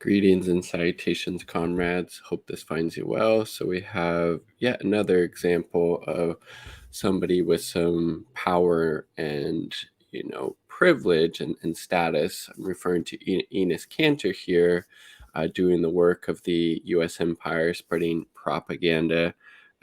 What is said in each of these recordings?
Greetings and salutations, comrades. Hope this finds you well. So we have yet another example of somebody with some power and, privilege and status. I'm referring to Enes Kanter here, doing the work of the U.S. empire, spreading propaganda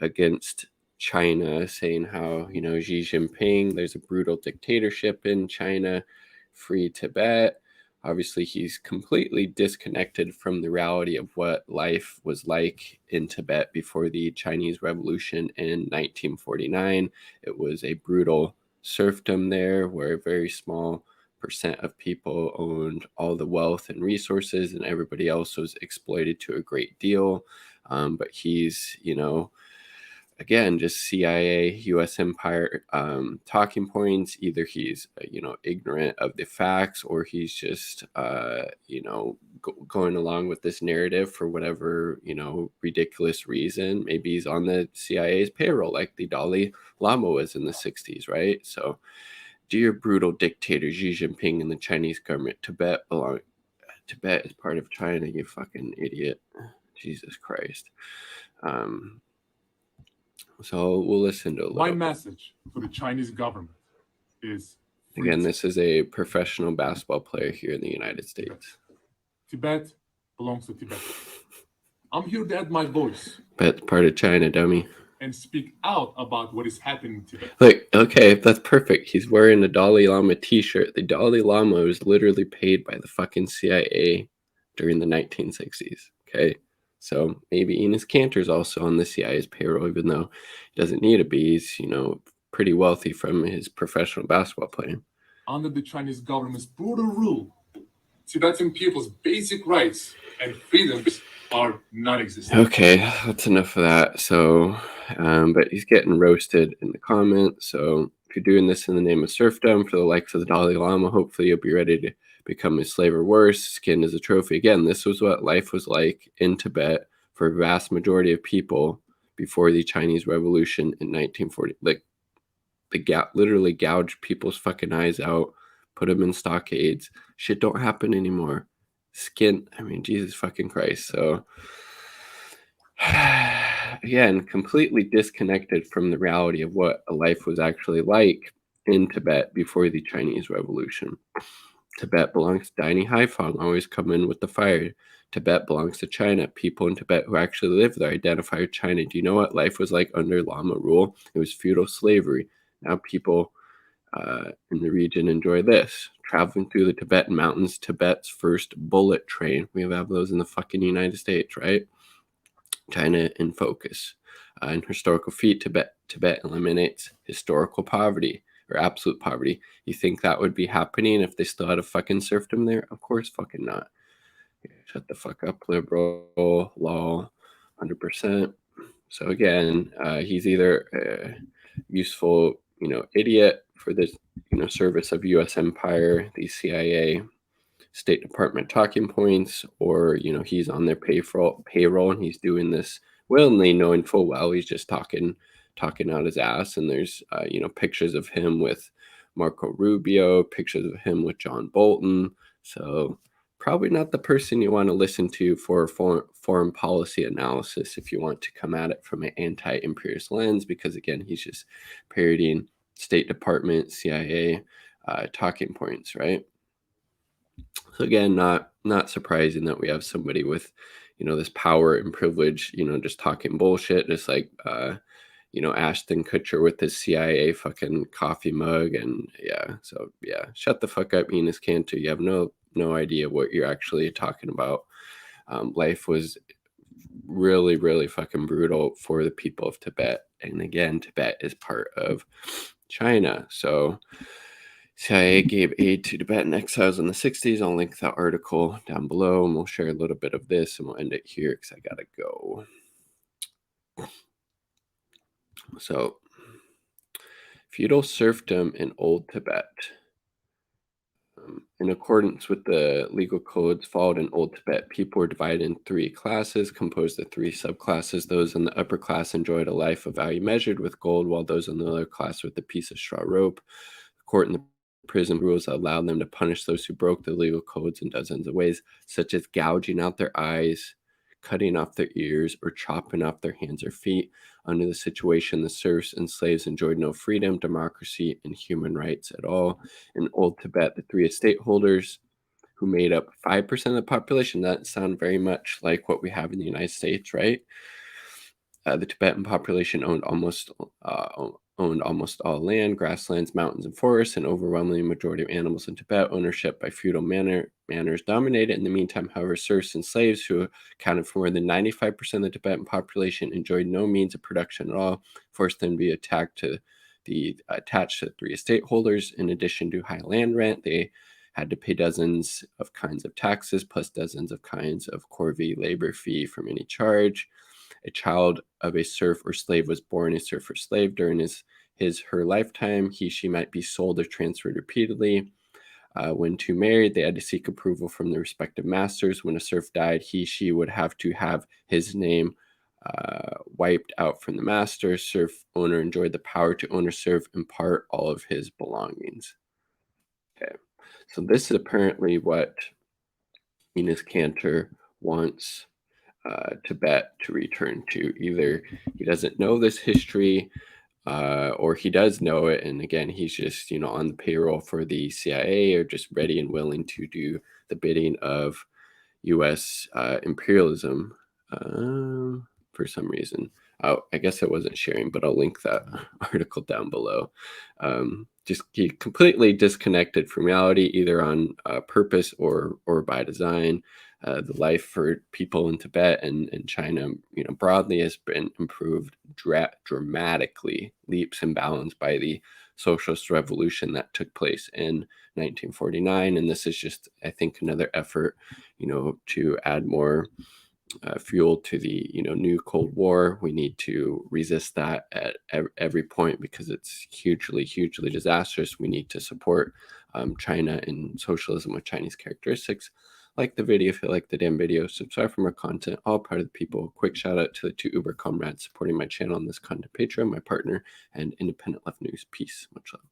against China, saying how, Xi Jinping, there's a brutal dictatorship in China, free Tibet. Obviously, he's completely disconnected from the reality of what life was like in Tibet before the Chinese Revolution in 1949. It was a brutal serfdom there where a very small percent of people owned all the wealth and resources, and everybody else was exploited to a great deal. But he's, again, just CIA, U.S. empire talking points. Either he's, ignorant of the facts, or he's just, going along with this narrative for whatever, ridiculous reason. Maybe he's on the CIA's payroll, like the Dalai Lama was in the 60s, right? So, dear brutal dictator Xi Jinping and the Chinese government, Tibet is part of China, you fucking idiot. Jesus Christ. So we'll listen to a little. My message for the Chinese government is again, this is a professional basketball player here in the United States. Tibet belongs to Tibet. I'm here to add my voice. But part of China, dummy. And speak out about what is happening in Tibet. Look, okay, that's perfect. He's wearing a Dalai Lama t-shirt. The Dalai Lama was literally paid by the fucking CIA during the 1960s, okay? So maybe Enes Kanter's also on the CIA's payroll, even though he doesn't need to be. He's, pretty wealthy from his professional basketball playing. Under the Chinese government's brutal rule, Tibetan people's basic rights and freedoms are non-existent. Okay, that's enough of that. So, but he's getting roasted in the comments. So if you're doing this in the name of serfdom for the likes of the Dalai Lama, hopefully you'll be ready to become a slave or worse, skinned as a trophy. Again, this was what life was like in Tibet for a vast majority of people before the Chinese Revolution in 1940. Like, literally gouged people's fucking eyes out, put them in stockades. Shit don't happen anymore. Jesus fucking Christ. So, again, completely disconnected from the reality of what a life was actually like in Tibet before the Chinese Revolution. Tibet belongs to Daini Haifeng, always come in with the fire. Tibet belongs to China. People in Tibet who actually live there identify with China. Do you know what life was like under Lama rule? It was feudal slavery. Now people in the region enjoy this. Traveling through the Tibetan mountains, Tibet's first bullet train. We have those in the fucking United States, right? China in focus. In historical feat, Tibet eliminates historical poverty or absolute poverty. You think that would be happening if they still had a fucking serfdom there? Of course fucking not. Shut the fuck up, liberal, law, 100%. So again, he's either a useful, idiot for the, service of U.S. empire, the CIA, State Department talking points, or, he's on their payroll and he's doing this willingly, knowing full well he's just talking out his ass. And there's, pictures of him with Marco Rubio, pictures of him with John Bolton. So probably not the person you want to listen to for foreign policy analysis if you want to come at it from an anti-imperialist lens, because again, he's just parodying State Department, CIA talking points, right? So again, not surprising that we have somebody with, this power and privilege, just talking bullshit, just like Ashton Kutcher with his CIA fucking coffee mug. And shut the fuck up, Enes Kanter. You have no idea what you're actually talking about. Life was really, really fucking brutal for the people of Tibet. And again, Tibet is part of China. So CIA gave aid to Tibetan exiles in the 60s. I'll link that article down below, and we'll share a little bit of this, and we'll end it here because I gotta go. So, feudal serfdom in Old Tibet. In accordance with the legal codes followed in Old Tibet, people were divided in three classes, composed of three subclasses. Those in the upper class enjoyed a life of value measured with gold, while those in the lower class with a piece of straw rope. The court and the prison rules that allowed them to punish those who broke the legal codes in dozens of ways, such as gouging out their eyes, cutting off their ears, or chopping off their hands or feet. Under the situation, the serfs and slaves enjoyed no freedom, democracy, and human rights at all. In Old Tibet, the three estate holders, who made up 5% of the population, that sound very much like what we have in the United States, right? The Tibetan population owned almost all land, grasslands, mountains, and forests. An overwhelming majority of animals in Tibet, ownership by feudal manners dominated. In the meantime, however, serfs and slaves, who accounted for more than 95% of the Tibetan population, enjoyed no means of production at all, forced them to be attached to the three estate holders. In addition to high land rent, they had to pay dozens of kinds of taxes, plus dozens of kinds of corvée labor fee from any charge. A child of a serf or slave was born a serf or slave during her lifetime. She might be sold or transferred repeatedly. When two married, they had to seek approval from their respective masters. When a serf died, she would have to have his name wiped out from the master. Serf owner enjoyed the power to own or serve in part all of his belongings. Okay, so this is apparently what Enes Kanter wants Tibet to return to. Either he doesn't know this history, or he does know it, and again, he's just on the payroll for the CIA, or just ready and willing to do the bidding of U.S. Imperialism for some reason. I guess I wasn't sharing, but I'll link that article down below. Just completely disconnected from reality, either on purpose or by design. The life for people in Tibet and China, broadly, has been improved dramatically, leaps and bounds, by the socialist revolution that took place in 1949. And this is just, I think, another effort, to add more fuel to the new Cold War. We need to resist that at every point, because it's hugely disastrous. We need to support China and socialism with Chinese characteristics. Like the video if you like the damn video, subscribe for more content, all part of the people. Quick shout out to the two Uber comrades supporting my channel on this content: Patreon, my partner, and Independent Left News. Peace, much love.